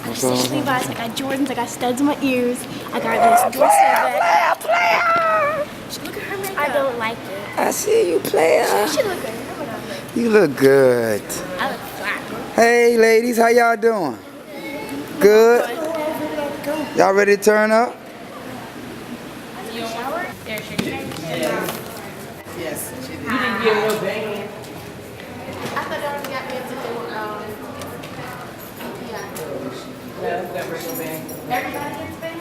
What's up? Levi's, I got Jordans, I got studs in my ears, I got this player. Look at her makeup. I don't like it. I see you, player. She look good. You look good. I look flat. Hey, ladies, how y'all doing? Good? Y'all ready to turn up? You don't shower? There, she Yes, she did. You didn't get no band. I thought y'all got me into the Yeah, that regular band. everybody gets band?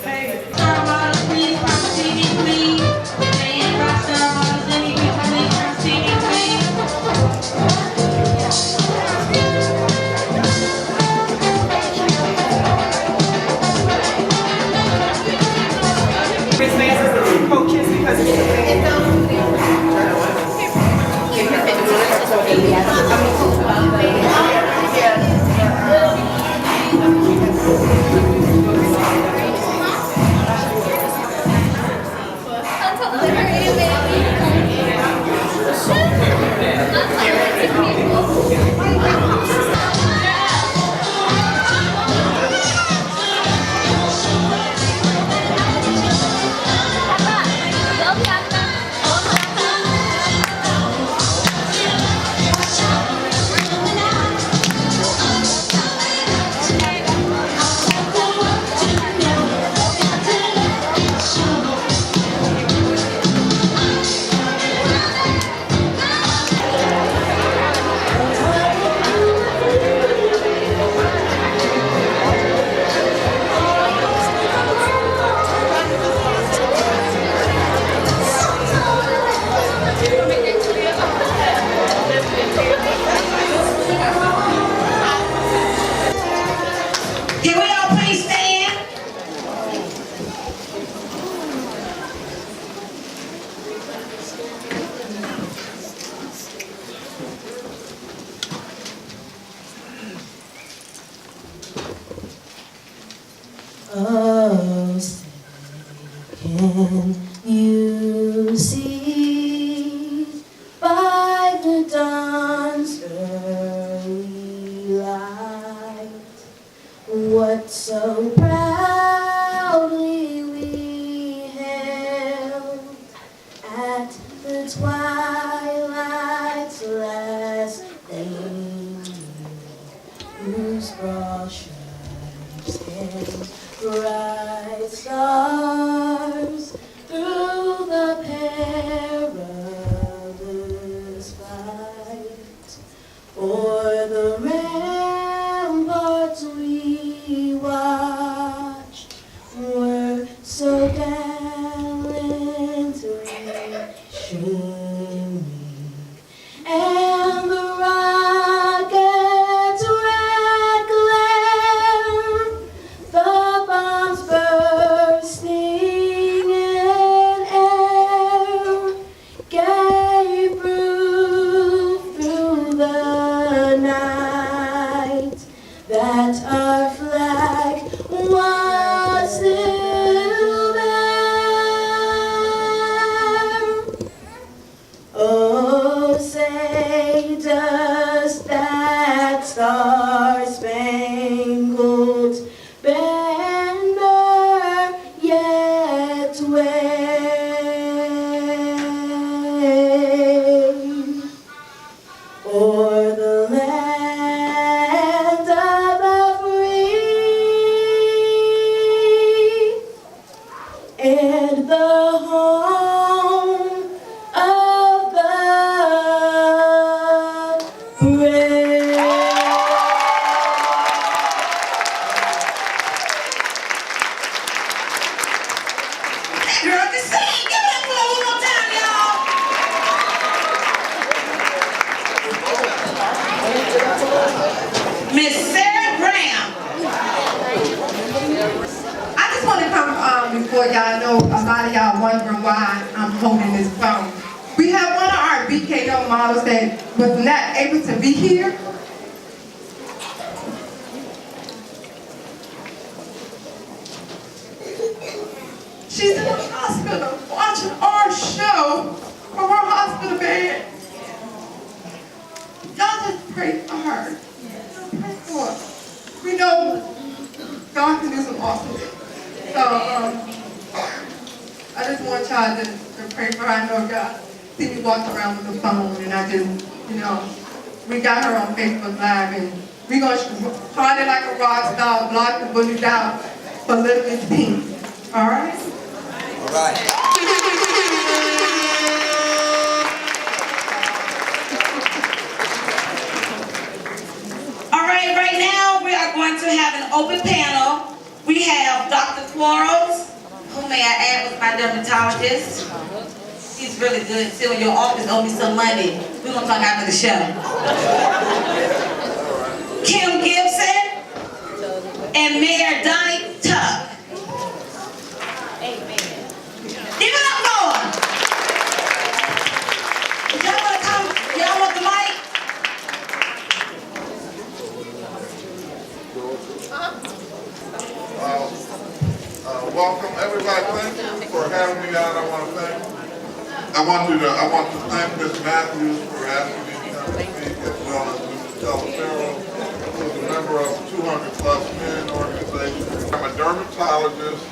Hey. Chris Vance is the coaches because it's Oh, say, can you see by the dawn's early light what so proudly we held at the twilight's last gleaming, whose broad stripes came bright stars through the perilous fight. O'er the ramparts we watched were so gallantly streaming, and the rocket's red glare, the bombs bursting in air, gave proof through the night that our flag was still there. Oh, say, does that star-spangled banner yet wave o'er the land of the free and the home of the brave? Girl, just sing. Give it up for her one more time, y'all. Miss Sarah Graham. I just want to come before y'all. Know a lot of y'all wondering why I'm holding this phone. We have one of our BKO models that was not able to be here. She's in the hospital watching our show from her hospital bed. Y'all y'all just pray for her. Pray for her. We know God can do some awesome things. So, I just want y'all to pray for her. I know y'all see me walking around with the phone, and I just, we got her on Facebook Live, and we're going to party like a rock star, block the bullies out for Little Miss Pink. All right? All right. All right, right now we are going to have an open panel. We have Dr. Quarles, who may I add was my dermatologist. He's really good too. Your office owe me some money. We're going to talk after the show. Kim Gibson and Mayor Donnie Tuck. Amen. Give it up for them. Y'all want to come? Y'all want the mic? Welcome everybody. Thank you for having me out. I want to thank Ms. Matthews for asking me to come speak, as well as Mr. Telefero, who's a member of the 200 Plus Men organization. I'm a dermatologist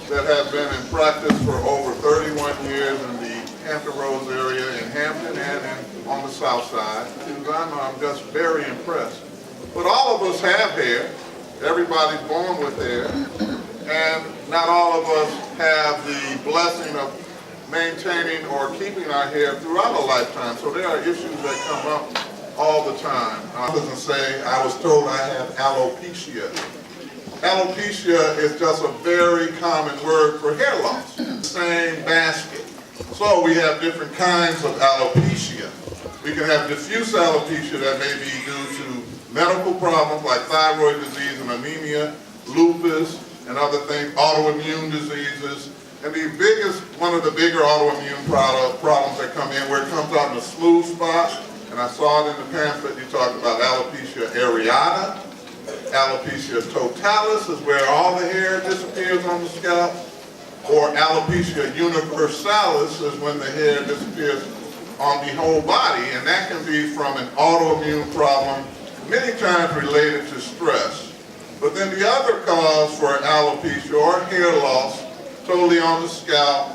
that has been in practice for over 31 years in the Hampton Roads area in Hampton and on the south side. I'm just very impressed. But all of us have hair. Everybody's born with hair. And not all of us have the blessing of maintaining or keeping our hair throughout a lifetime. So there are issues that come up all the time. I was going to say, I was told I have alopecia. Alopecia is just a very common word for hair loss. Same basket. So we have different kinds of alopecia. We can have diffuse alopecia that may be due to medical problems like thyroid disease and anemia, lupus, and other things, autoimmune diseases. And one of the bigger autoimmune problems that come in, where it comes out in a smooth spot, and I saw it in the pamphlet, you talked about alopecia areata. Alopecia totalis is where all the hair disappears on the scalp, or alopecia universalis is when the hair disappears on the whole body, and that can be from an autoimmune problem, many times related to stress. But then the other cause for alopecia or hair loss, totally on the scalp,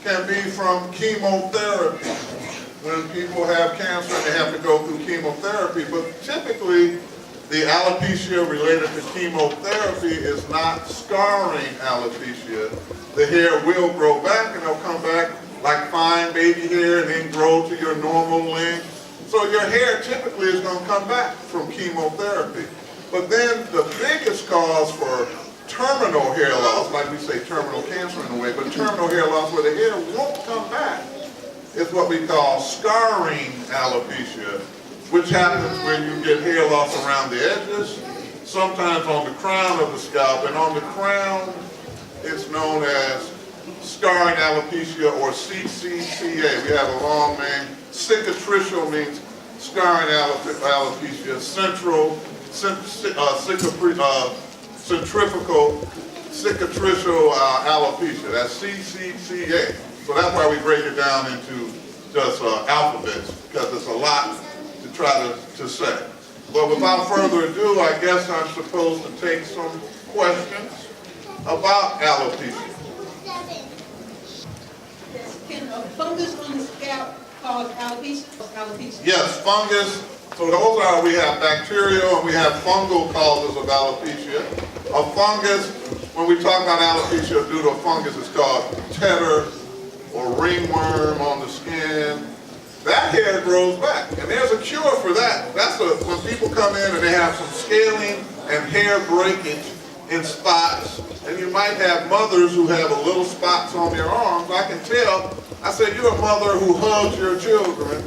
can be from chemotherapy. When people have cancer, they have to go through chemotherapy. But typically, the alopecia related to chemotherapy is not scarring alopecia. The hair will grow back, and it'll come back like fine baby hair and then grow to your normal length. So your hair typically is going to come back from chemotherapy. But then the biggest cause for terminal hair loss, like we say terminal cancer in a way, but terminal hair loss where the hair won't come back, is what we call scarring alopecia, which happens when you get hair loss around the edges, sometimes on the crown of the scalp, and on the crown it's known as scarring alopecia or CCCA. We have a long name. Cicatricial means scarring alopecia, centrifugal cicatricial alopecia. That's CCCA. So that's why we break it down into just alphabets, because it's a lot to try to say. But without further ado, I guess I'm supposed to take some questions about alopecia. Can a fungus on the scalp cause alopecia? Yes, fungus. So those are, we have bacterial and we have fungal causes of alopecia. A fungus, when we talk about alopecia due to a fungus, it's called tetter or ringworm on the skin. That hair grows back, and there's a cure for that. When people come in and they have some scaling and hair breakage in spots, and you might have mothers who have a little spots on their arms. I can tell. I said, you're a mother who hugs your children,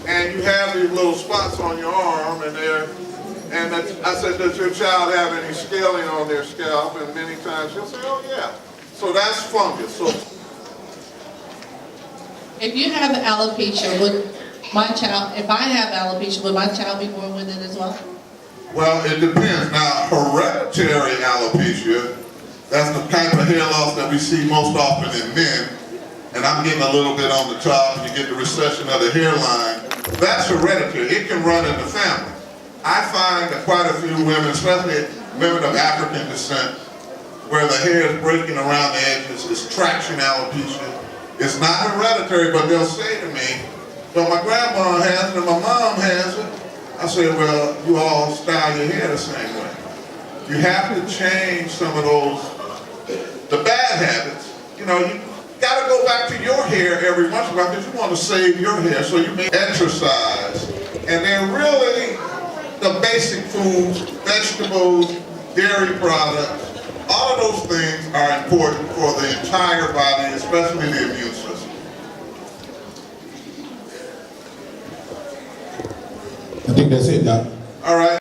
and you have these little spots on your arm, and I said, does your child have any scaling on their scalp? And many times she'll say, oh yeah. So that's fungus. So If you have alopecia, if I have alopecia, would my child be born with it as well? Well, it depends. Now, hereditary alopecia, that's the type of hair loss that we see most often in men. And I'm getting a little bit on the top, and you get the recession of the hairline. That's hereditary. It can run in the family. I find that quite a few women, especially women of African descent, where the hair is breaking around the edges, is traction alopecia. It's not hereditary, but they'll say to me, well, my grandma has it and my mom has it. I say, well, you all style your hair the same way. You have to change some of those, the bad habits. You know, you gotta go back to your hair every once in a while because you want to save your hair, so you may exercise. And then really, the basic foods, vegetables, dairy products, all of those things are important for the entire body, especially the immune system. I think that's it, Doc. All right.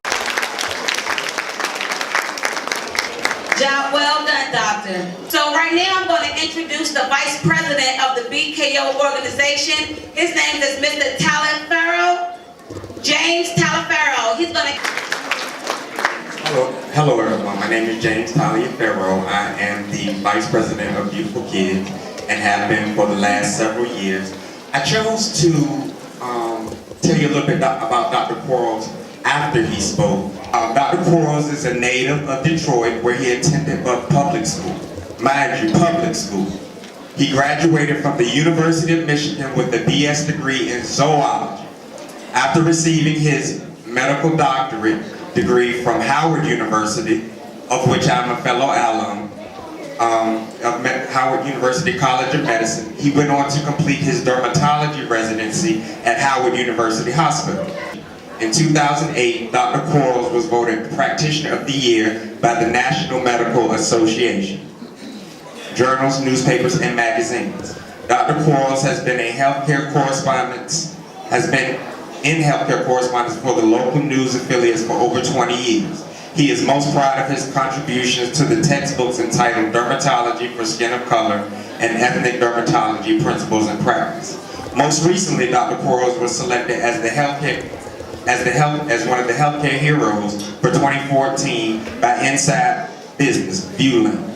Job well done, doctor. So right now I'm going to introduce the vice president of the BKO organization. His name is Mr. Talifero, James Talifero. He's going to... Hello everyone, my name is James Talifero. I am the vice president of Beautiful Kids and have been for the last several years. I chose to tell you a little bit about Dr. Quarles after he spoke. Dr. Quarles is a native of Detroit where he attended public school. Mind you, public school. He graduated from the University of Michigan with a BS degree in zoology. After receiving his medical doctorate degree from Howard University, of which I'm a fellow alum, of Howard University College of Medicine, he went on to complete his dermatology residency at Howard University Hospital. In 2008, Dr. Quarles was voted Practitioner of the Year by the National Medical Association. Journals, newspapers, and magazines. Dr. Quarles has been in healthcare correspondence for the local news affiliates for over 20 years. He is most proud of his contributions to the textbooks entitled Dermatology for Skin of Color and Ethnic Dermatology Principles and Practice. Most recently, Dr. Quarles was selected as one of the healthcare heroes for 2014 by Inside Business, Viewland.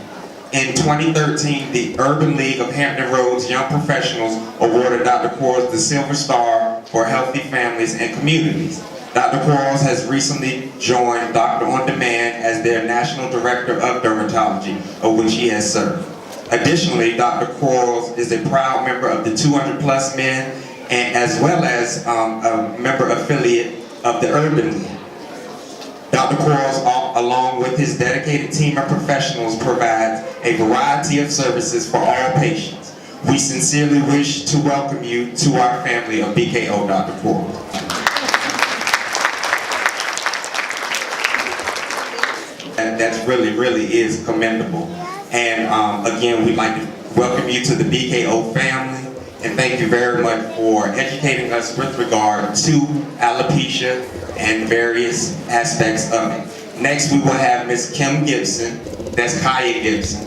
In 2013, the Urban League of Hampton Roads Young Professionals awarded Dr. Quarles the Silver Star for Healthy Families and Communities. Dr. Quarles has recently joined Doctor On Demand as their National Director of Dermatology, of which he has served. Additionally, Dr. Quarles is a proud member of the 200 Plus Men, and as well as a member affiliate of the Urban League. Dr. Quarles, along with his dedicated team of professionals, provides a variety of services for all patients. We sincerely wish to welcome you to our family of BKO, Dr. Quarles. That really is commendable. And again, we'd like to welcome you to the BKO family. And thank you very much for educating us with regard to alopecia and various aspects of it. Next, we will have Ms. Kim Gibson. That's Kaya Gibson.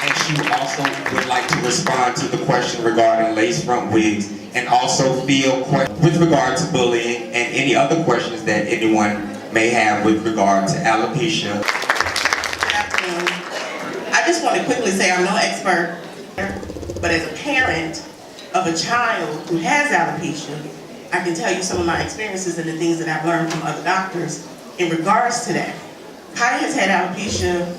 And she also would like to respond to the question regarding lace front wigs and also field questions with regard to bullying and any other questions that anyone may have with regard to alopecia. I just want to quickly say I'm no expert, but as a parent of a child who has alopecia, I can tell you some of my experiences and the things that I've learned from other doctors in regards to that. Kaya has had alopecia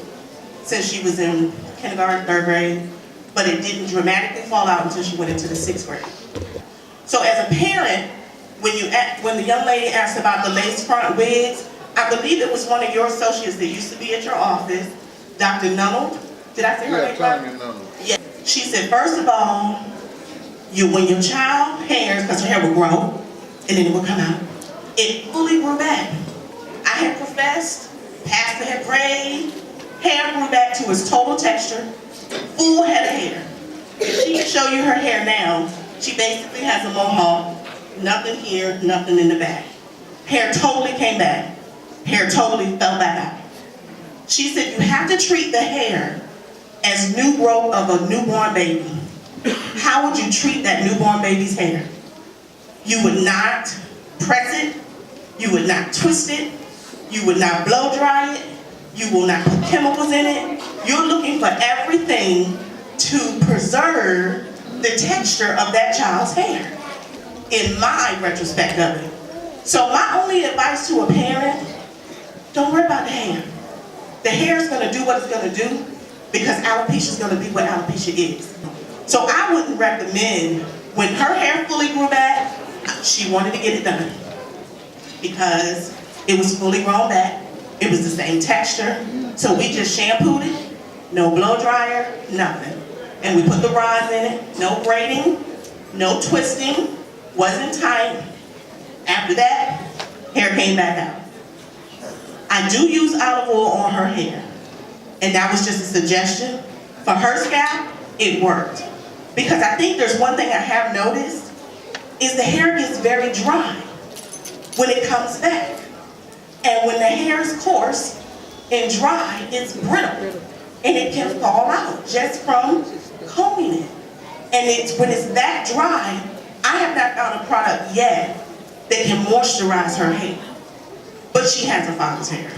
since she was in kindergarten, 3rd grade, but it didn't dramatically fall out until she went into the 6th grade. So as a parent, when the young lady asked about the lace front wigs, I believe it was one of your associates that used to be at your office, Dr. Nunnell. Did I say her name right? Yeah. She said, first of all, when your child hairs, because her hair would grow, and then it would come out, it fully grew back. I had professed, Pastor had prayed, hair grew back to its total texture, full head of hair. If she can show you her hair now, she basically has a mohawk, nothing here, nothing in the back. Hair totally came back. Hair totally fell back out. She said you have to treat the hair as new growth of a newborn baby. How would you treat that newborn baby's hair? You would not press it, you would not twist it, you would not blow dry it, you will not put chemicals in it. You're looking for everything to preserve the texture of that child's hair, in my retrospect of it. So my only advice to a parent, don't worry about the hair. The hair is going to do what it's going to do because alopecia is going to be what alopecia is. So I wouldn't recommend, when her hair fully grew back, she wanted to get it done because it was fully grown back. It was the same texture. So we just shampooed it, no blow dryer, nothing. And we put the rods in it, no braiding, no twisting, wasn't tight. After that, hair came back out. I do use olive oil on her hair, and that was just a suggestion. For her scalp, it worked. Because I think there's one thing I have noticed, is the hair gets very dry when it comes back. And when the hair is coarse and dry, it's brittle, and it can fall out just from combing it. And when it's that dry, I have not found a product yet that can moisturize her hair. But she has her father's hair,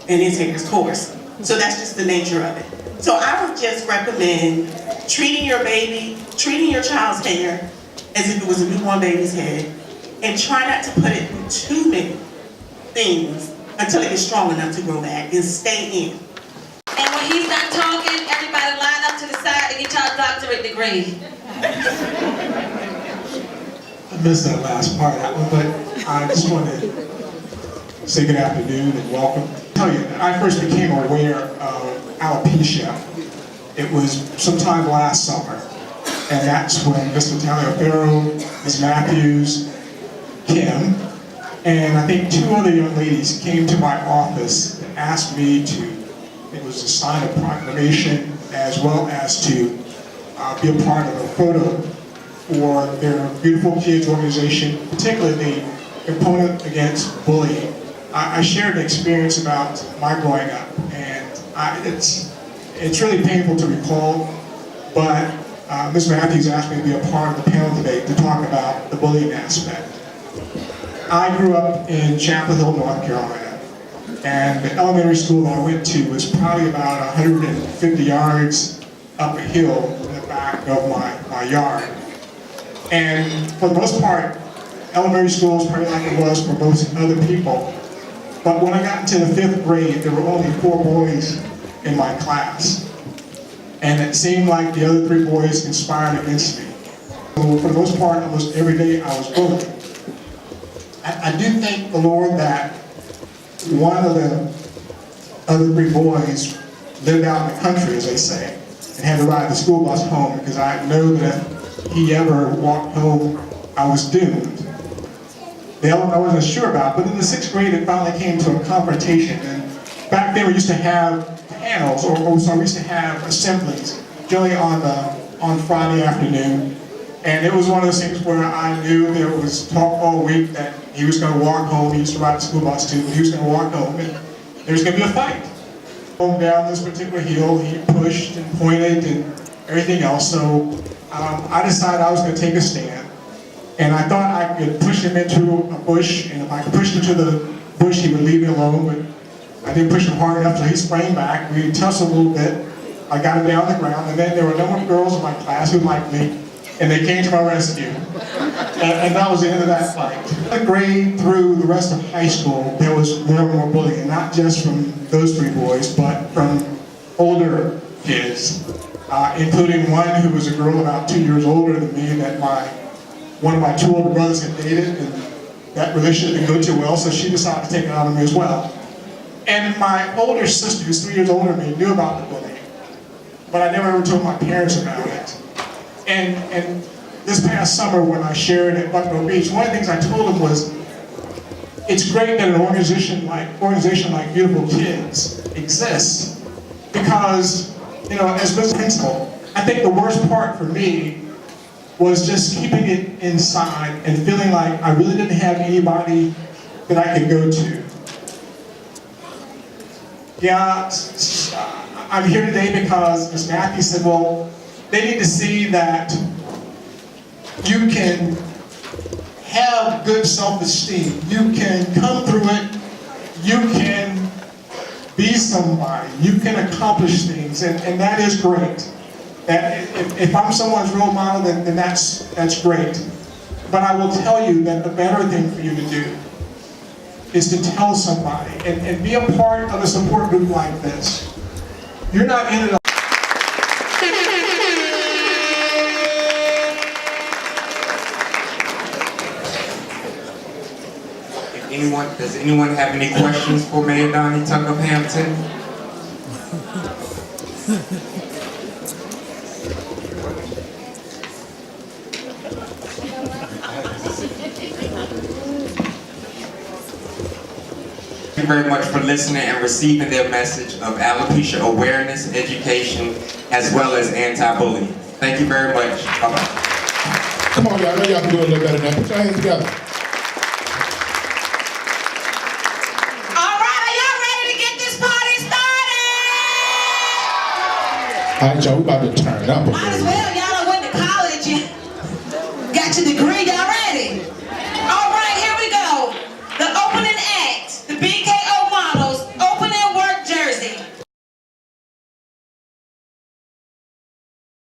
and his hair is coarse. So that's just the nature of it. So I would just recommend treating your baby, treating your child's hair as if it was a newborn baby's head, and try not to put it through too many things until it gets strong enough to grow back, and stay in. And when he's done talking, everybody line up to the side to get your doctorate degree. I missed that last part, but I just want to say good afternoon and welcome. I'll tell you, I first became aware of alopecia. It was sometime last summer, and that's when Mr. Taliaferro, Ms. Matthews, Kim, and I think 2 other young ladies came to my office and asked me to, it was a sign of proclamation, as well as to be a part of a photo for their Beautiful Kids organization, particularly the component against bullying. I shared an experience about my growing up, and it's really painful to recall, but Ms. Matthews asked me to be a part of the panel today to talk about the bullying aspect. I grew up in Chapel Hill, North Carolina, and the elementary school I went to was probably about 150 yards up a hill in the back of my yard. And for the most part, elementary school was probably like it was for most other people. But when I got into the 5th grade, there were only 4 boys in my class. And it seemed like the other 3 boys conspired against me. So for the most part, almost every day I was bullied. I do thank the Lord that one of the other 3 boys lived out in the country, as they say, and had to ride the school bus home, because I know that if he ever walked home, I was doomed. The element I wasn't sure about, but in the 6th grade it finally came to a confrontation. And back then we used to have panels, or we used to have assemblies, generally on Friday afternoon. And it was one of those things where I knew there was talk all week that he was going to walk home. He used to ride the school bus too, but he was going to walk home, and there was going to be a fight. Down this particular hill, he pushed and pointed and everything else. So I decided I was going to take a stand. And I thought I could push him into a bush, and if I could push him into the bush, he would leave me alone, but I didn't push him hard enough, so he sprang back. We tussled a little bit. I got him down on the ground, and then there were a number of girls in my class who liked me, and they came to my rescue. And that was the end of that fight. The grade through the rest of high school, there was more and more bullying, not just from those 3 boys, but from older kids, including one who was a girl about 2 years older than me that one of my 2 older brothers had dated, and that relationship didn't go too well, so she decided to take it out on me as well. And my older sister, who's 3 years older than me, knew about the bullying, but I never ever told my parents about it. And this past summer when I shared at Buffalo Beach, one of the things I told them was, it's great that an organization like Beautiful Kids exists, because, you know, as Ms. Principal, I think the worst part for me was just keeping it inside and feeling like I really didn't have anybody that I could go to. Yeah, I'm here today because Ms. Matthews said, well, they need to see that you can have good self-esteem. You can come through it. You can be somebody. You can accomplish things, and that is great. If I'm someone's role model, then that's great. But I will tell you that the better thing for you to do is to tell somebody and be a part of a support group like this. You're not in it. Does anyone have any questions for Mayor Donnie Tuck of Hampton? Thank you very much for listening and receiving their message of alopecia awareness, education, as well as anti-bullying. Thank you very much. Bye-bye. Come on, y'all. I know y'all can do a little better than that. Put your hands together. All right, are y'all ready to get this party started? All right, y'all. We about to turn it up a Might as little. well. Y'all done went to college and got your degree. Y'all ready?